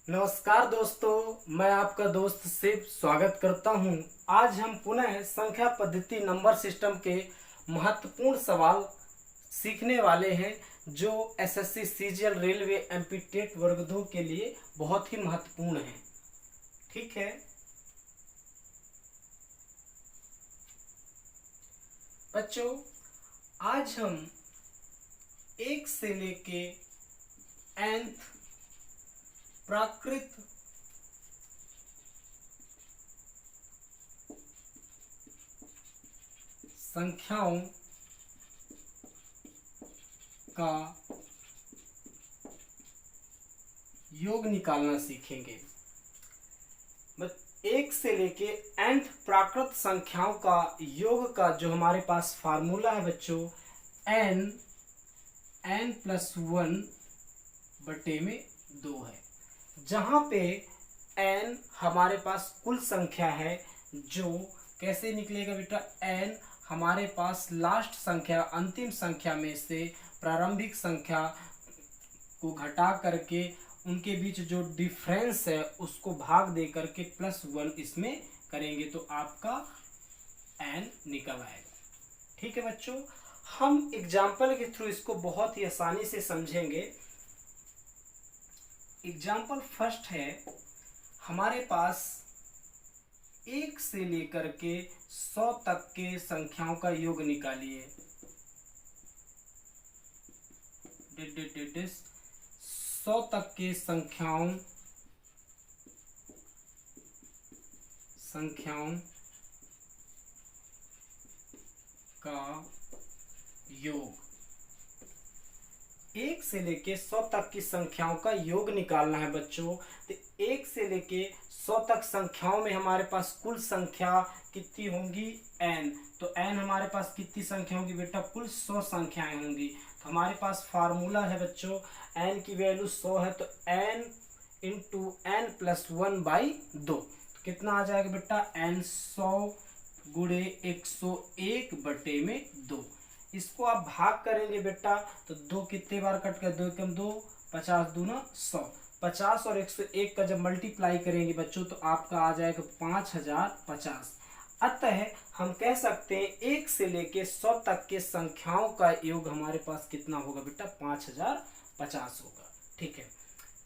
नमस्कार दोस्तों, मैं आपका दोस्त शिव स्वागत करता हूं। आज हम पुनः संख्या पद्धति नंबर सिस्टम के महत्वपूर्ण सवाल सीखने वाले हैं जो SSC CGL railway MP TET वर्ग 2 के लिए बहुत ही महत्वपूर्ण है। ठीक है बच्चों, आज हम एक से लेके nth प्राकृत संख्याओं का योग निकालना सीखेंगे। एक से लेके nth प्राकृत संख्याओं का योग का जो हमारे पास फार्मूला है बच्चों, n प्लस 1 बटे में 2 है, जहां पे n हमारे पास कुल संख्या है। जो कैसे निकलेगा बेटा, n हमारे पास लास्ट संख्या अंतिम संख्या में से प्रारंभिक संख्या को घटा करके उनके बीच जो डिफरेंस है उसको भाग दे करके प्लस 1 इसमें करेंगे तो आपका n निकल आएगा। ठीक है बच्चों, हम एग्जाम्पल के थ्रू इसको बहुत ही आसानी से समझेंगे। एग्जाम्पल फर्स्ट है, हमारे पास 1 से लेकर के 100 तक के संख्याओं का योग निकालिए। 100 तक के संख्याओं का योग। 1 से लेके 100 तक की संख्याओं का योग निकालना है बच्चों। तो 1 से लेके 100 तक संख्याओं में हमारे पास कुल संख्या कितनी होंगी, n। तो n हमारे पास कितनी संख्या होंगी बेटा, कुल 100 संख्याएं होंगी। तो हमारे पास फार्मूला है बच्चों, n की वैल्यू 100 है तो n into n plus 1 by 2। तो कितना आ जाएगा बेटा, n 100 गुणे 101 बटे में 2। इसको आप भाग करेंगे बेटा तो 2 कितने बार कट कर, 2 एकम 2, 50 दूना 100। 50 और 101 का जब मल्टीप्लाई करेंगे बच्चों तो आपका आ जाएगा 5050। अतः हम कह सकते हैं 1 से लेके 100 तक के संख्याओं का योग हमारे पास कितना होगा बेटा, 5050 होगा। ठीक है,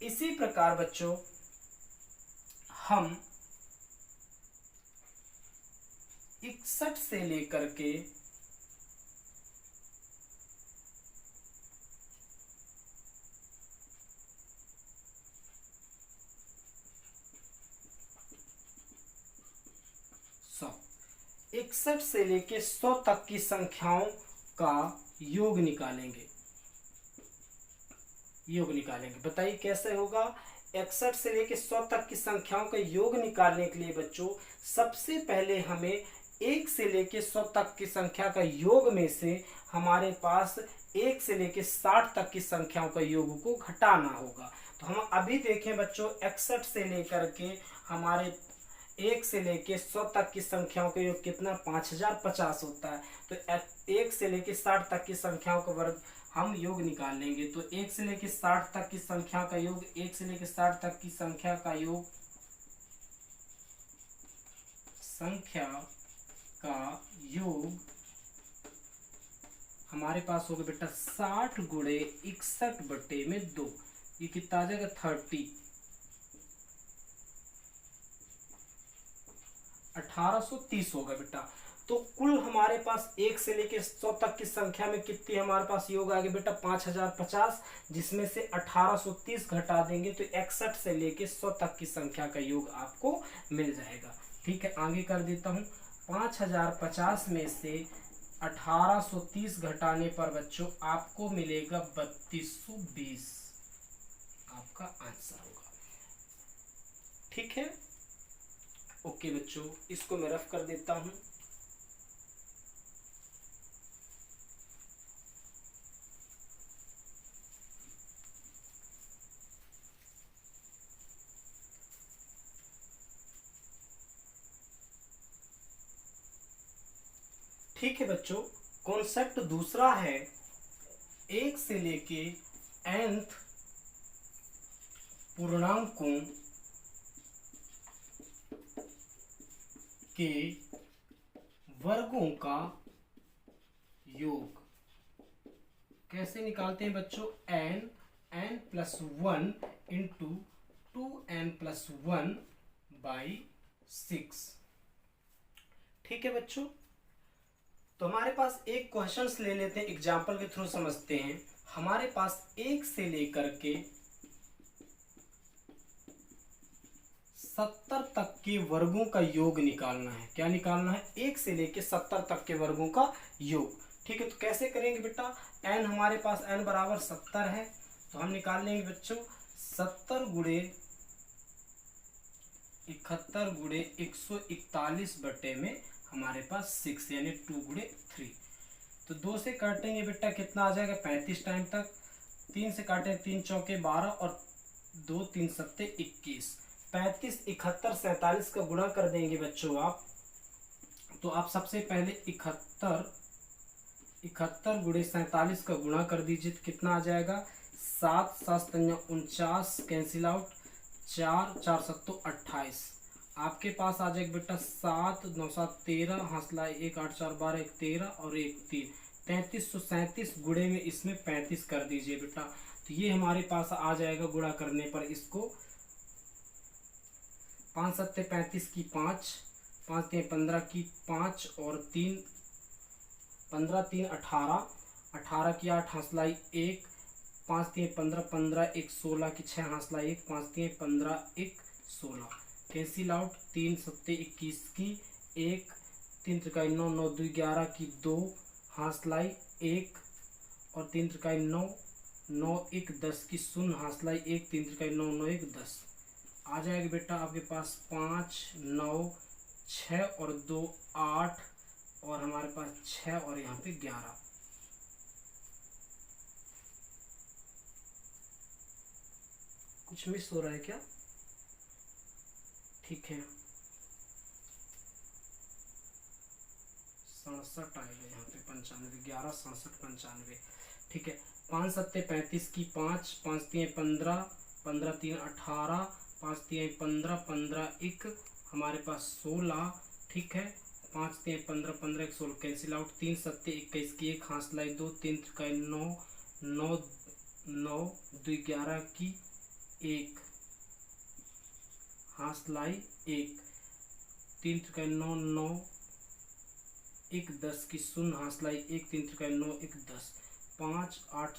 इसी प्रकार बच्चों हम 61 से लेकर के 61 से लेके 100 तक की संख्याओं का योग निकालेंगे। बताइए कैसे होगा। 61 से लेके 100 तक की संख्याओं का योग निकालने के लिए बच्चों सबसे पहले हमें 1 से लेके 100 तक की संख्या का योग में से हमारे पास 1 से लेके 60 तक की संख्याओं का योग को घटाना होगा। तो हम अभी देखें बच्चों, 61 से लेकर के हमारे 1 से लेके 100 तक की संख्याओं का योग कितना, 5050 होता है। तो 1 से लेके 60 तक की संख्याओं का वर्ग हम योग निकाल लेंगे। तो 1 से लेके 60 तक की संख्या का योग, 1 से लेके 60 तक की संख्या का योग हमारे पास होगा बेटा 60 गुणे 61 बटे में 2। ये कितना आ जाएगा, 30। 1830 होगा बेटा। तो कुल हमारे पास 1 से लेके 100 तक की संख्या में कितनी हमारे पास योग आ गए बेटा, 5050, जिसमें से 1830 घटा देंगे तो 61 से लेके 100 तक की संख्या का योग आपको मिल जाएगा। ठीक है, आगे कर देता हूं। 5050 में से 1830 घटाने पर बच्चों आपको मिलेगा 3220, आपका आंसर होगा। ठीक है, ओके बच्चों, इसको मैं रफ कर देता हूं। ठीक है बच्चों, कॉन्सेप्ट दूसरा है 1 से लेके nth पूर्णांकों के वर्गों का योग। कैसे निकालते हैं बच्चों? n plus 1 into 2n plus 1 by 6। ठीक है बच्चों, तो हमारे पास एक क्वेश्चंस ले लेते हैं, एग्जाम्पल के थ्रू समझते हैं। हमारे पास 1 से लेकर के 70 तक के वर्गों का योग निकालना है। क्या निकालना है? 1 से लेके 70 तक के वर्गों का योग। ठीक है, तो कैसे करेंगे बेटा? n हमारे पास n बराबर 70 है, तो हम निकाल लेंगे बच्चों 70 गुणे 71 गुणे 141 बटे में हमारे पास 6 यानी 2 गुणे 3। तो 2 से काटेंगे बेटा कितना आ जाएगा? 35 टाइम तक। 3 से काटें 3 चौके 12 और 2 3 सत्ते 21। 35 71 47 का गुणा कर देंगे बच्चों आप। तो आप सबसे पहले 71 गुणे 47 का गुणा कर दीजिए, तो कितना आ जाएगा? 7 7 49 कैंसिल आउट, 4 4 7 28। आपके पास आ जाएगा बेटा 7 9 7 13, हंसला 1 8 4 12 1 13 और 1 3 3337 गुणे में इसमें 35 कर दीजिए बेटा। तो ये हमारे पास आ जाएगा गुणा करने पर इसको 5 7 35 की 5, 5 3 15 की 5 और 3 15 3 18, 18 की 8 हंसलाई 1, 5 3 15 15 1 16 की 6 हंसला 1, 5 3 15 1 16 कैंसिल आउट, 3 7 21 की 1, 3 त्रिकाई 9 9 2 11 की 2 हंसलाई 1 और 3 त्रिकाई 9 9 1 10 की 0 हंसलाई 1, 3 त्रिकाई 9 9 1 10 आ जाएगा बेटा आपके पास 5 9 6 और 2 8 और हमारे पास 6 और यहाँ पे 11। कुछ मिस हो रहा है क्या? ठीक है, 67 आएगा यहाँ पे 95, 11 67 95। ठीक है, 5 7 35 की 5, 5 3 15 15 3 18, 5 3 15 15 1 हमारे पास 16। ठीक है, 5 3 15 15 1 16 कैंसिल आउट, 3 7 21 की 1 हंसलाई 2, 3 त्रिकाई 9 9 9 2 11 की 1 हंसलाई 1, 3 त्रिकाई 9 9 1 10 की 0 हंसलाई 1, 3 त्रिकाई 9 1 10, 5 8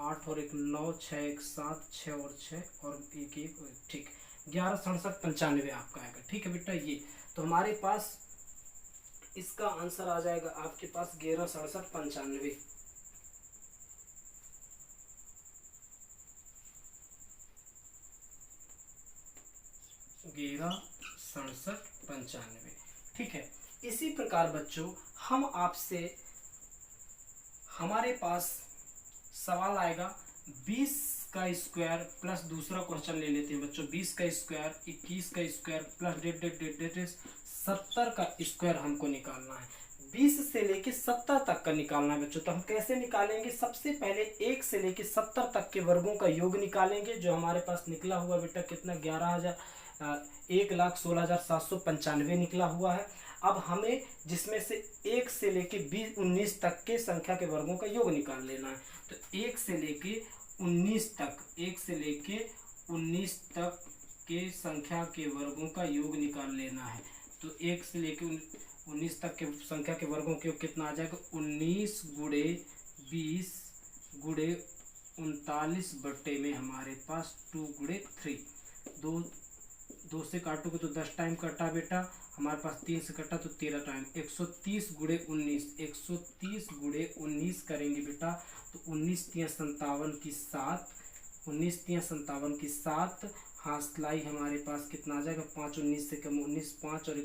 8 और 1 9 6 1 7 6 और 6 और 1 1 ठीक, 11 67 95 आपका आएगा। ठीक है बेटा, ये तो हमारे पास इसका आंसर आ जाएगा आपके पास 11 67 95। 11 67 95। ठीक है, इसी प्रकार बच्चों हम आपसे हमारे पास सवाल आएगा 20 का स्क्वायर प्लस दूसरा क्वेश्चन ले लेते हैं बच्चों। 20 का स्क्वायर 21 का स्क्वायर प्लस डेट 70 का स्क्वायर हमको निकालना है। 20 से लेके 70 तक का निकालना है बच्चों। तो हम कैसे निकालेंगे? सबसे पहले 1 से लेके 70 तक के वर्गों का योग निकालेंगे, जो हमारे पास निकला हुआ बेटा कितना 1,16,795 निकला हुआ है। अब हमें जिसमें से 1 से लेके 19 तक के संख्या के वर्गों का योग निकाल लेना है। तो 1 से लेके 19 तक, 1 से लेके 19 तक के संख्या के वर्गों का योग निकाल लेना है। तो 1 से लेके 19 तक के संख्या के वर्गों के योग कितना आ जाएगा? 19 गुणे 20 गुणे 39 बटे में हमारे पास 2 गुणे 3। 2 से काटोगे तो 10 टाइम कटा बेटा, हमारे पास 3 से कटा तो 13 टाइम। 130 गुणे 19, 130 गुणे 19 करेंगे बेटा तो 19 3 57 की 7, 19 3 57 की 7 हासलाई हमारे पास कितना आ जाएगा? 5 19 से कम 19, 5 और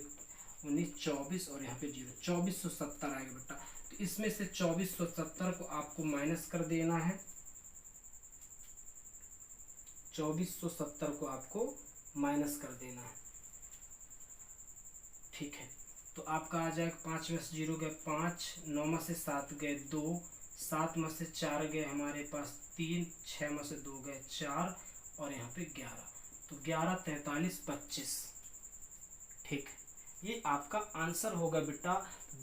19 24 और यहाँ पे 0, 2470 आएगा बेटा। तो इसमें से 2470 को आपको माइनस कर देना है, 2470 को आपको माइनस कर देना है। ठीक है, तो आपका आ जाएगा 5 में से 0 गए 5, 9 में से 7 गए 2, 7 में से 4 गए हमारे पास 3, 6 में से 2 गए 4 और यहाँ पे 11। तो 11, 43, 25। ठीक, ये आपका आंसर होगा बेटा।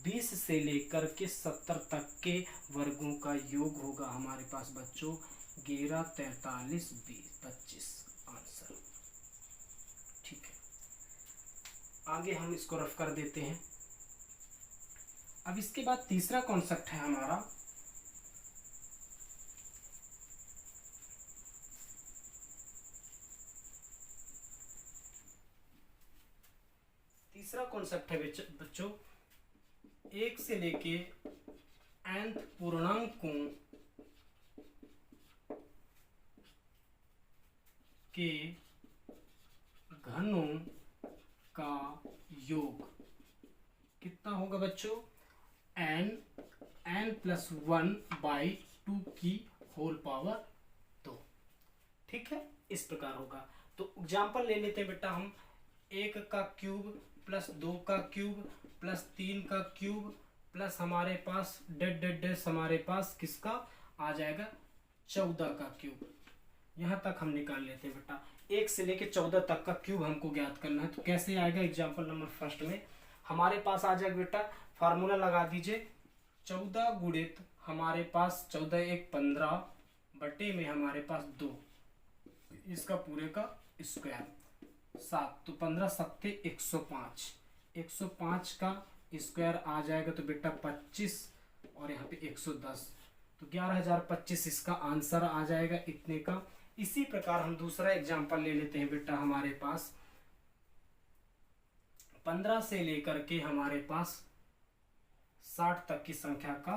20 से लेकर के 70 तक के वर्गों का योग होगा हमारे पास बच्चों 11, 43, 20, 25 आंसर। ठीक है, आगे हम इसको रफ कर देते हैं। अब इसके बाद तीसरा कॉन्सेप्ट है हमारा बच्चों 1 से लेके nth पूर्णांकों के घनों का योग कितना होगा बच्चों? n+1/2 की होल पावर 2। ठीक है, इस प्रकार होगा। तो एग्जाम्पल ले लेते हैं बेटा हम। 1 का क्यूब प्लस 2 का क्यूब प्लस 3 का क्यूब प्लस हमारे पास डेड हमारे पास किसका आ जाएगा? 14 का क्यूब। यहाँ तक हम निकाल लेते हैं बेटा। 1 से लेके 14 तक का क्यूब हमको ज्ञात करना है। तो कैसे आएगा? एग्जाम्पल नंबर फर्स्ट में हमारे पास आ जाएगा बेटा, फार्मूला लगा दीजिए। 14 गुणित हमारे पास 14 1 15 बटे में हमारे पास 2, इसका पूरे का स्क्वायर 7, तो 15 सत्ते 105। 105 का स्क्वायर आ जाएगा तो बेटा 25 और यहाँ पे 110, तो 11,025 इसका आंसर आ जाएगा इतने का। इसी प्रकार हम दूसरा एग्जांपल ले लेते हैं बेटा। हमारे पास 15 से लेकर के हमारे पास 60 तक की संख्या का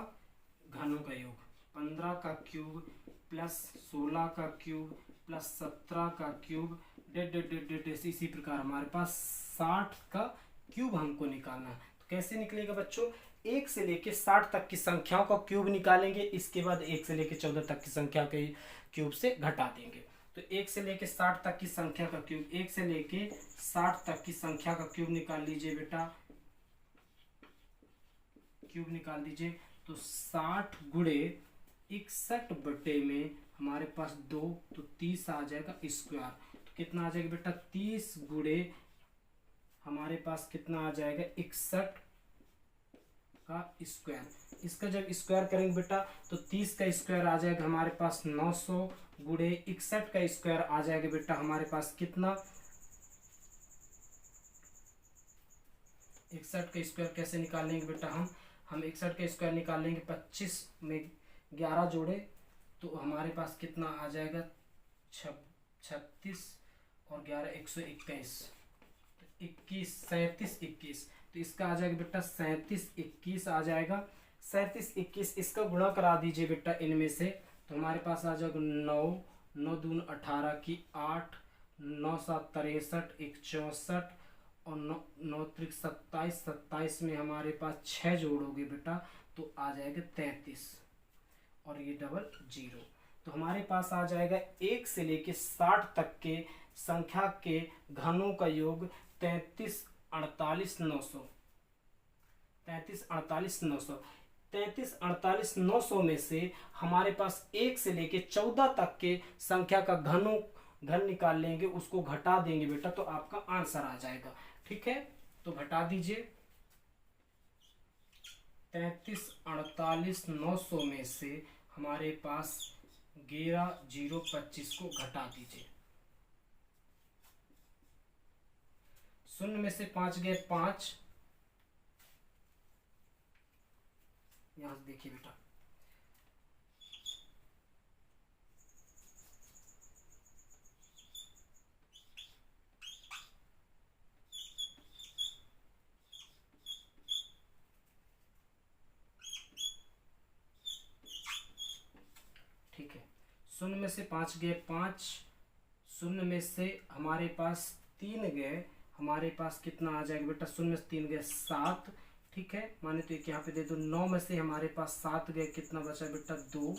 घनों का योग। 15 का क्यूब प्लस 16 का क्यूब प्लस 17 का क्यूब डेड इसी प्रकार हमारे पास 60 का क्यूब हमको निकालना है। तो कैसे निकलेगा बच्चों? 1 से लेके 60 तक की संख्याओं का क्यूब निकालेंगे, इसके बाद 1 से लेके 14 तक की संख्या के क्यूब से घटा देंगे। तो 1 से लेके 60 तक की संख्या का क्यूब, 1 से लेके 60 तक की संख्या का क्यूब निकाल लीजिए बेटा। क्यूब निकाल दीजिए तो 60 गुणे 61 बटे में हमारे पास 2, तो 30 आ जाएगा स्क्वायर। तो कितना आ जाएगा बेटा? 30 गुणे हमारे पास कितना आ जाएगा? 61 का स्क्वायर। इसका जब स्क्वायर करेंगे बेटा तो 30 का स्क्वायर आ जाएगा हमारे पास 900 गुणे 61 का स्क्वायर आ जाएगा बेटा हमारे पास कितना? 61 का स्क्वायर कैसे निकालेंगे बेटा? हम 61 का स्क्वायर निकालेंगे। 25 में 11 जोड़े तो हमारे पास कितना आ जाएगा? 36 और 11 121, 21 37 21, तो इसका आ जाएगा बेटा 37 21 आ जाएगा। 37 21 इसका गुणा करा दीजिए बेटा इनमें से, तो हमारे पास आ जाएगा 9 9 दून 18 की 8 9 7 63 1 64 और 9 त्रिक 27 27 में हमारे पास 6 जोड़ोगे बेटा तो आ जाएगा 33 और ये डबल 0। तो हमारे पास आ जाएगा 1 से लेके 60 तक के संख्या के घनों का योग 33 48 900। 33 48 900 33 48 900 में से हमारे पास 1 से लेके 14 तक के संख्या का घन निकाल लेंगे, उसको घटा देंगे बेटा तो आपका आंसर आ जाएगा। ठीक है, तो घटा दीजिए। 33 48 900 में से हमारे पास 11 0 25 को घटा दीजिए। 0 में से 5 गए 5, यहां से देखिए बेटा ठीक है। 0 में से 5 गए 5, 0 में से हमारे पास 3 गए, हमारे पास कितना आ जाएगा बेटा? 0 में से 3 गए 7। ठीक है, माने तो एक यहाँ पे दे दो। 9 में से हमारे पास 7 गए, कितना बचा बेटा? 2।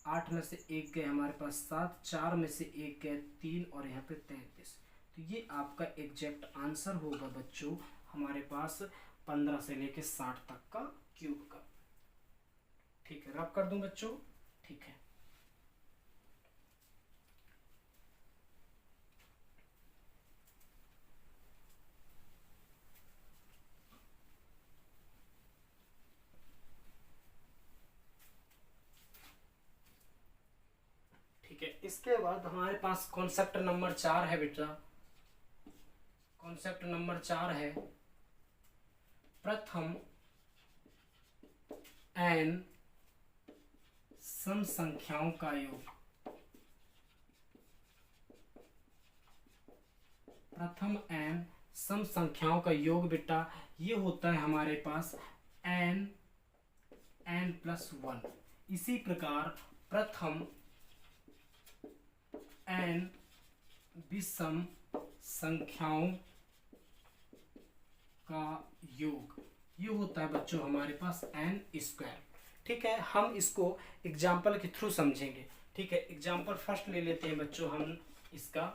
8 में से 1 गए हमारे पास 7, 4 में से 1 गए 3 और यहाँ पे 33। तो ये आपका एग्जैक्ट आंसर होगा बच्चों हमारे पास 15 से लेके 60 तक का क्यूब का। ठीक है, रब कर दूं बच्चों? ठीक है, इसके बाद हमारे पास कॉन्सेप्ट नंबर 4 है बेटा। कॉन्सेप्ट नंबर 4 है प्रथम n सम संख्याओं का योग। प्रथम n सम संख्याओं का योग बेटा ये होता है हमारे पास n+1। इसी प्रकार प्रथम n विषम संख्याओं का योग ये होता है बच्चों हमारे पास n²। ठीक है, हम इसको एग्जाम्पल के थ्रू समझेंगे। ठीक है, एग्जाम्पल फर्स्ट ले लेते हैं बच्चों हम इसका।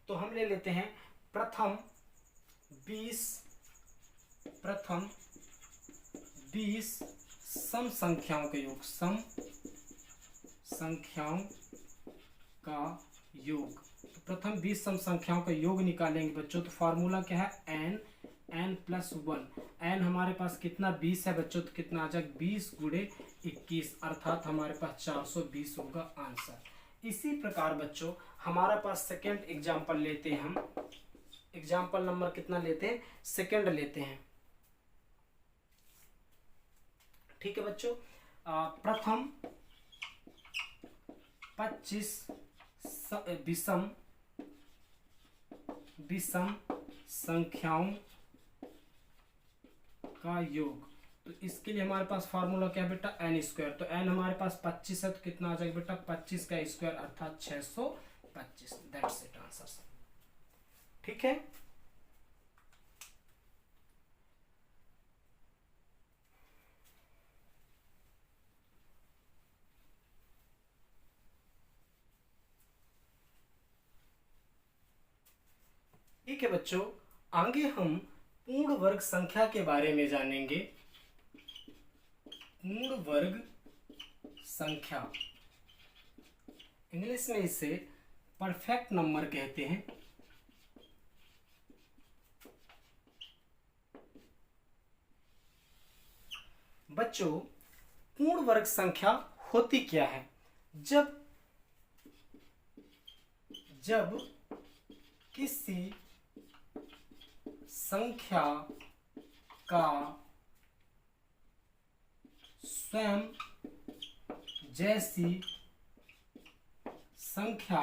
तो हम ले लेते हैं प्रथम 20 सम संख्याओं का योग। सम संख्याओं का योग। तो प्रथम 20 सम संख्याओं का योग निकालेंगे बच्चों। तो फार्मूला क्या है? n+1। n हमारे पास कितना 20 है बच्चों, तो कितना आ जाएगा 20 × 21 अर्थात हमारे पास 420 होगा आंसर। इसी प्रकार बच्चों हमारे पास सेकेंड एग्जाम्पल लेते हैं हम। एग्जाम्पल नंबर कितना लेते हैं? सेकेंड लेते हैं। ठीक है बच्चों, प्रथम 25 विषम संख्याओं का योग। तो इसके लिए हमारे पास फार्मूला क्या है बेटा? n²। तो n हमारे पास 25 है तो कितना आ जाएगा बेटा? 25 का स्क्वायर अर्थात 625। That's it answer. ठीक है, ठीक है बच्चों, आगे हम पूर्ण वर्ग संख्या के बारे में जानेंगे। पूर्ण वर्ग संख्या, इंग्लिश में इसे परफेक्ट नंबर कहते हैं। बच्चों पूर्ण वर्ग संख्या होती क्या है? जब किसी संख्या का स्वयं जैसी संख्या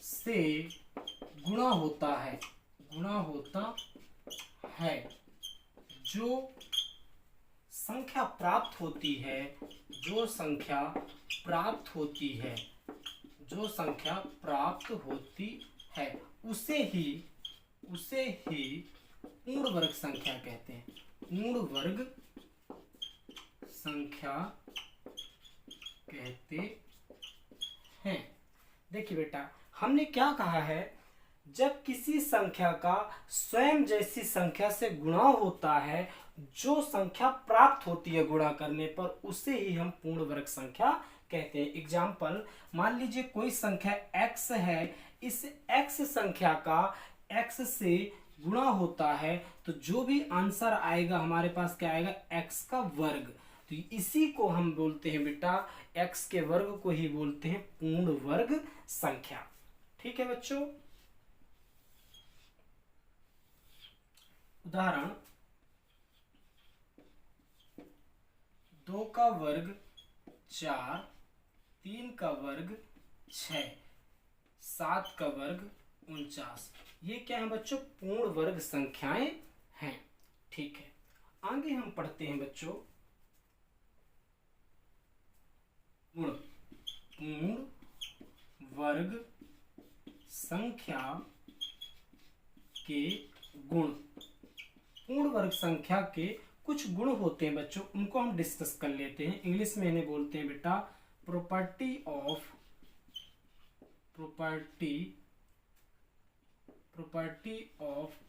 से गुणा होता है जो संख्या प्राप्त होती है उसे ही पूर्ण वर्ग संख्या कहते हैं। पूर्ण वर्ग संख्या कहते हैं। देखिए बेटा, हमने क्या कहा है? जब किसी संख्या का स्वयं जैसी संख्या से गुणा होता है, जो संख्या प्राप्त होती है गुणा करने पर, उसे ही हम पूर्ण वर्ग संख्या कहते हैं। एग्जाम्पल, मान लीजिए कोई संख्या x है, इस x संख्या का x से गुणा होता है तो जो भी आंसर आएगा हमारे पास क्या आएगा? x का वर्ग। तो इसी को हम बोलते हैं बेटा, x के वर्ग को ही बोलते हैं पूर्ण वर्ग संख्या। ठीक है बच्चों, उदाहरण 2 का वर्ग 4, 3 का वर्ग 6, 7 का वर्ग 49। ये क्या है बच्चों? पूर्ण वर्ग संख्याएं हैं। ठीक है, आगे हम पढ़ते हैं बच्चों पूर्ण वर्ग संख्या के गुण। पूर्ण वर्ग संख्या के कुछ गुण होते हैं बच्चों, उनको हम डिस्कस कर लेते हैं। इंग्लिश में इन्हें बोलते हैं बेटा property of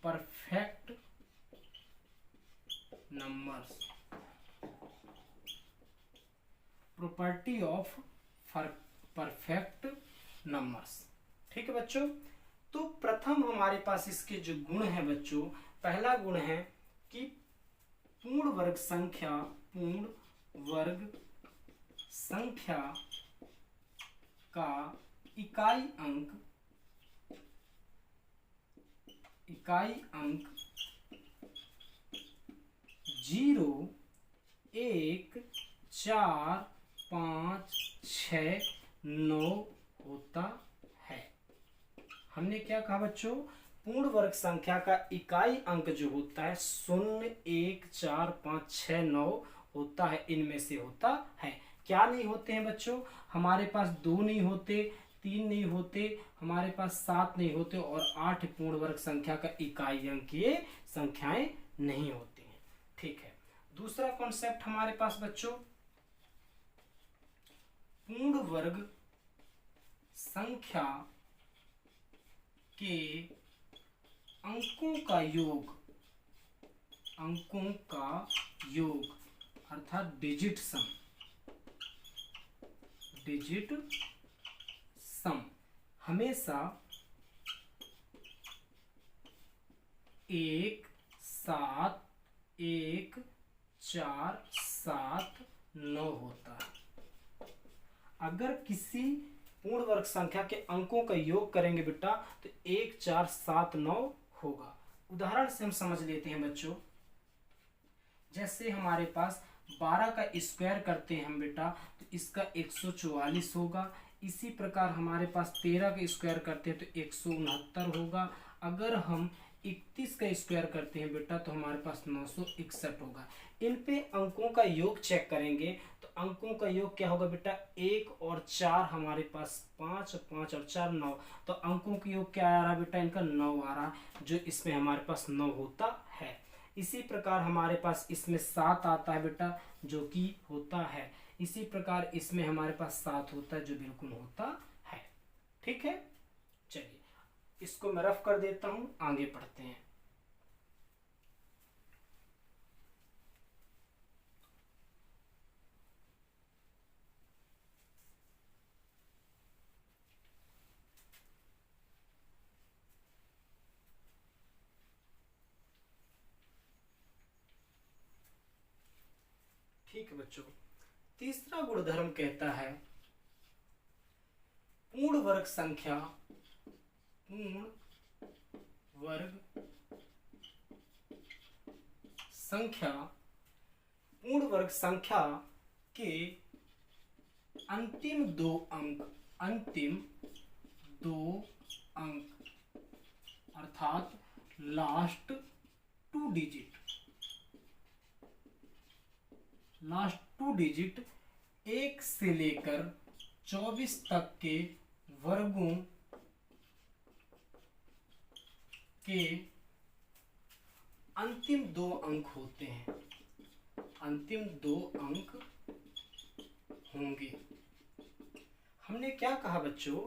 perfect numbers. Property of perfect numbers. ठीक है बच्चों, तो प्रथम हमारे पास इसके जो गुण हैं बच्चों, पहला गुण है कि पूर्ण वर्ग संख्या का इकाई अंक 0, 1, 4, 5, 6, 9 होता है। हमने क्या कहा बच्चों, पूर्ण वर्ग संख्या का इकाई अंक जो होता है 0, 1, 4, 5, 6, 9 होता है, इनमें से होता है। क्या नहीं होते हैं बच्चों, हमारे पास 2 नहीं होते, 3 नहीं होते, हमारे पास 7 नहीं होते और 8 पूर्ण वर्ग संख्या का इकाई अंक ये संख्याएं नहीं होती हैं। ठीक है, दूसरा कॉन्सेप्ट हमारे पास बच्चों, पूर्ण वर्ग संख्या के अंकों का योग अर्थात डिजिट सम हमेशा 1, 7, 1, 4, 7, 9 होता है। अगर किसी पूर्ण वर्ग संख्या के अंकों का योग करेंगे बेटा तो 1, 4, 7, 9 होगा। उदाहरण से हम समझ लेते हैं बच्चों, जैसे हमारे पास 12 का स्क्वायर करते हैं हम बेटा तो इसका 144 होगा। इसी प्रकार हमारे पास 13 का स्क्वायर करते हैं तो 169 होगा। अगर हम 31 का स्क्वायर करते हैं बेटा तो हमारे पास 961 होगा। इन पे अंकों का योग चेक करेंगे तो अंकों का योग क्या होगा बेटा, 1 और 4 हमारे पास 5, 5 और 4 9, तो अंकों का योग क्या आ रहा है बेटा, इनका 9 आ रहा है, जो इसमें हमारे पास 9 होता है। इसी प्रकार हमारे पास इसमें 7 आता है बेटा, जो कि होता है। इसी प्रकार इसमें हमारे पास 7 होता है, जो बिल्कुल होता है। ठीक है, चलिए इसको मैं रफ कर देता हूं, आगे पढ़ते हैं। ठीक है बच्चों, तीसरा गुणधर्म कहता है पूर्ण वर्ग संख्या पूर्ण वर्ग संख्या के अंतिम दो अंक अर्थात लास्ट टू डिजिट 1 से लेकर 24 तक के वर्गों के अंतिम 2 अंक होते हैं, अंतिम 2 अंक होंगे। हमने क्या कहा बच्चों,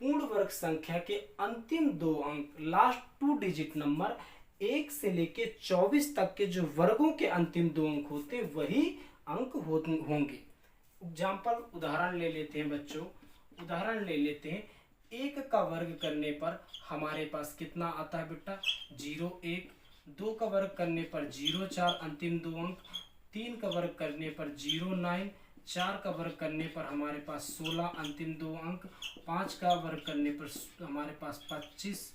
पूर्ण वर्ग संख्या के अंतिम 2 अंक, लास्ट 2 डिजिट नंबर 1 से लेके 24 तक के जो वर्गों के अंतिम 2 अंक होते हैं वही अंक होंगे। एग्जाम्पल उदाहरण ले लेते हैं बच्चों, उदाहरण ले लेते हैं। 1 का वर्ग करने पर हमारे पास कितना आता है बेटा, 0, 1। 2 का वर्ग करने पर 0, 4 अंतिम 2 अंक। 3 का वर्ग करने पर 0, 9। 4 का वर्ग करने पर हमारे पास 16 अंतिम 2 अंक। 5 का वर्ग करने पर हमारे पास 25।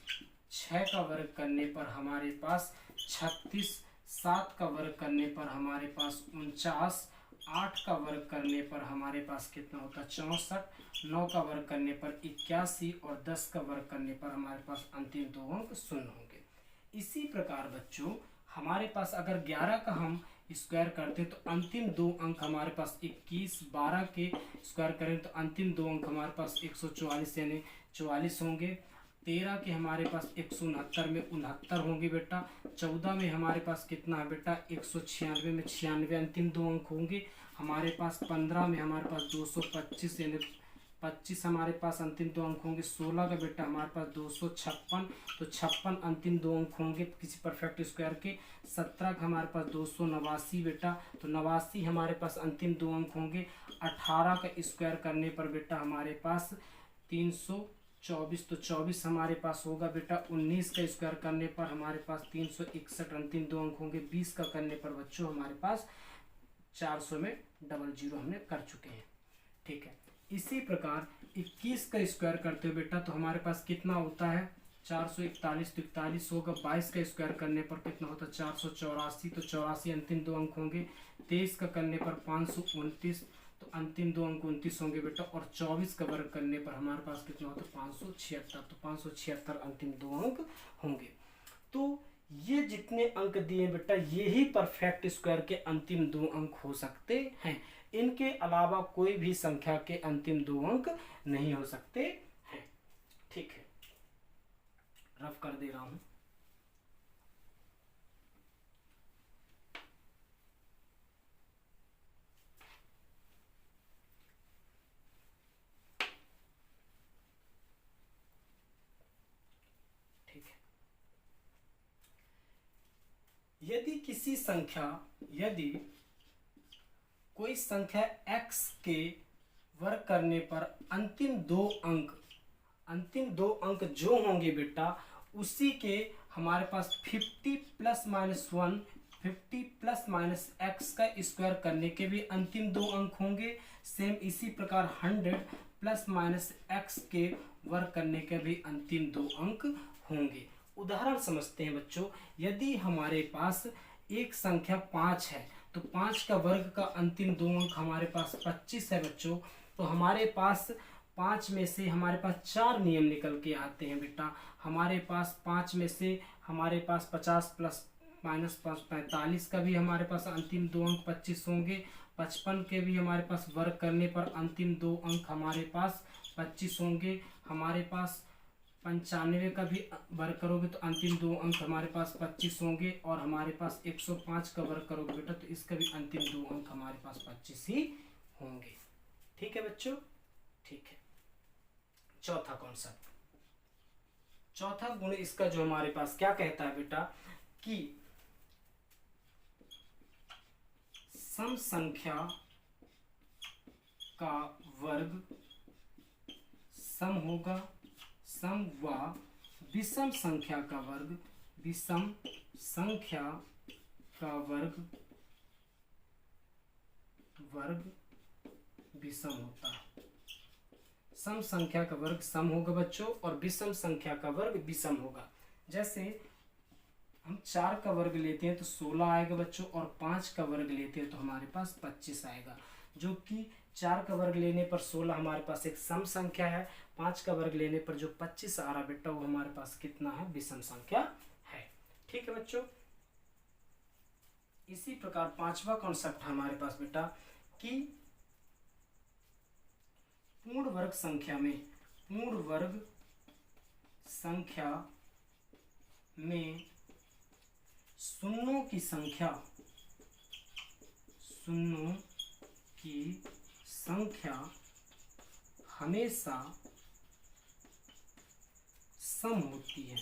6 का वर्ग करने पर हमारे पास 36। 7 का वर्ग करने पर हमारे पास 49। 8 का वर्ग करने पर हमारे पास कितना होता है, 64। 9 का वर्ग करने पर 81 और 10 का वर्ग करने पर हमारे पास अंतिम 2 अंक 0 होंगे। इसी प्रकार बच्चों हमारे पास अगर 11 का हम स्क्वायर करते हैं तो अंतिम 2 अंक हमारे पास 21। 12 के स्क्वायर करें तो अंतिम 2 अंक हमारे पास 144 यानी 44 होंगे। 13 के हमारे पास 169 में 69 होंगे बेटा। 14 में हमारे पास कितना है बेटा, 196 में 96 अंतिम 2 अंक होंगे हमारे पास। 15 में हमारे पास 225 यानी 25 हमारे पास अंतिम 2 अंक होंगे। 16 का बेटा हमारे पास 256, तो 56 अंतिम 2 अंक होंगे किसी परफेक्ट स्क्वायर के। 17 का हमारे पास 289 बेटा, तो 89 हमारे पास अंतिम 2 अंक होंगे। 18 का स्क्वायर करने पर बेटा हमारे पास 324, तो 24 हमारे पास होगा बेटा। 19 का स्क्वायर करने पर हमारे पास 361 अंतिम 2 अंक होंगे। 20 का करने पर बच्चों हमारे पास 400 में 00 हमने कर चुके हैं। ठीक है, इसी प्रकार 21 का स्क्वायर करते हो बेटा तो हमारे पास कितना होता है 441, तो 41 होगा। 22 का स्क्वायर करने पर कितना होता है 484, तो 84 अंतिम दो अंक होंगे। 23 का करने पर 529, तो अंतिम दो अंक 29 होंगे बेटा। और 24 का वर्ग करने पर हमारे पास कितना होता है 576, तो 576 अंतिम दो अंक होंगे। तो ये जितने अंक दिए बेटा ये ही परफेक्ट स्क्वायर के अंतिम दो अंक हो सकते हैं। इनके अलावा कोई भी संख्या के अंतिम दो अंक नहीं हो सकते हैं। ठीक है, रफ कर दे रहा हूं। ठीक है, यदि कोई संख्या x के वर्ग करने पर अंतिम दो अंक जो होंगे बेटा उसी के हमारे पास 50 plus minus 1, 50 plus minus x का स्क्वायर करने के भी अंतिम दो अंक होंगे। सेम इसी प्रकार 100 प्लस माइनस एक्स के वर्ग करने के भी अंतिम दो अंक होंगे। उदाहरण समझते हैं बच्चों, यदि हमारे पास एक संख्या 5 है तो 5 का वर्ग का अंतिम दो अंक हमारे पास 25 है बच्चों। तो हमारे पास 5 में से हमारे पास 4 नियम निकल के आते हैं बेटा। हमारे पास 5 में से हमारे पास 50 प्लस माइनस 45 का भी हमारे पास अंतिम दो अंक 25 होंगे। 55 के भी हमारे पास वर्ग करने पर अंतिम दो अंक हमारे पास 25 होंगे। हमारे पास 95 का भी वर्ग करोगे तो अंतिम दो अंक हमारे पास 25 होंगे। और हमारे पास 105 का वर्ग करोगे बेटा तो इसका भी अंतिम दो अंक हमारे पास 25 ही होंगे। ठीक है बच्चों, ठीक है। चौथा कॉन्सेप्ट, चौथा गुण इसका जो हमारे पास क्या कहता है बेटा कि सम संख्या का वर्ग सम होगा, सम व विषम संख्या का वर्ग विषम संख्या का वर्ग विषम होता है। सम संख्या का वर्ग सम होगा बच्चों और विषम संख्या का वर्ग विषम होगा। जैसे हम 4 का वर्ग लेते हैं तो 16 आएगा बच्चों, और 5 का वर्ग लेते हैं तो हमारे पास 25 आएगा। जो कि 4 का वर्ग लेने पर 16 हमारे पास एक सम संख्या है, 5 का वर्ग लेने पर जो 25 आ रहा बेटा वो हमारे पास कितना है, विषम संख्या है। ठीक है बच्चों, इसी प्रकार पांचवा कॉन्सेप्ट हमारे पास बेटा कि पूर्ण वर्ग संख्या में शून्यों की संख्या हमेशा सम होती है।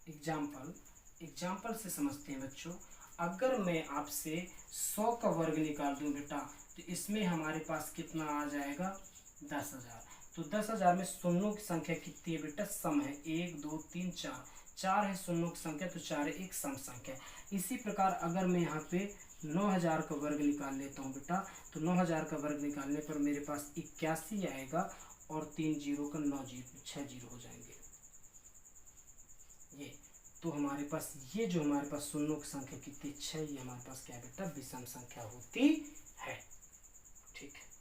एग्जाम्पल से समझते हैं बच्चों। अगर मैं आपसे 100 का वर्ग निकाल दूं बेटा तो इसमें हमारे पास कितना आ जाएगा 10,000। तो 10,000 में शून्यों की संख्या कितनी है बेटा, सम है। 1 2 3 4, 4 है शून्यों की संख्या तो 4 है एक सम संख्या। इसी प्रकार अगर मैं यहाँ पे 9,000 का वर्ग निकाल लेता हूँ बेटा तो 9,000 का वर्ग निकालने पर मेरे पास 81 आएगा और 3 जीरो का 9 जीरो 6 जीरो हो जाएंगे। ये तो हमारे पास ये जो हमारे पास शून्यों की संख्या कितनी 6, ये हमारे पास क्या बेटा विषम संख्या होती है। ठीक है।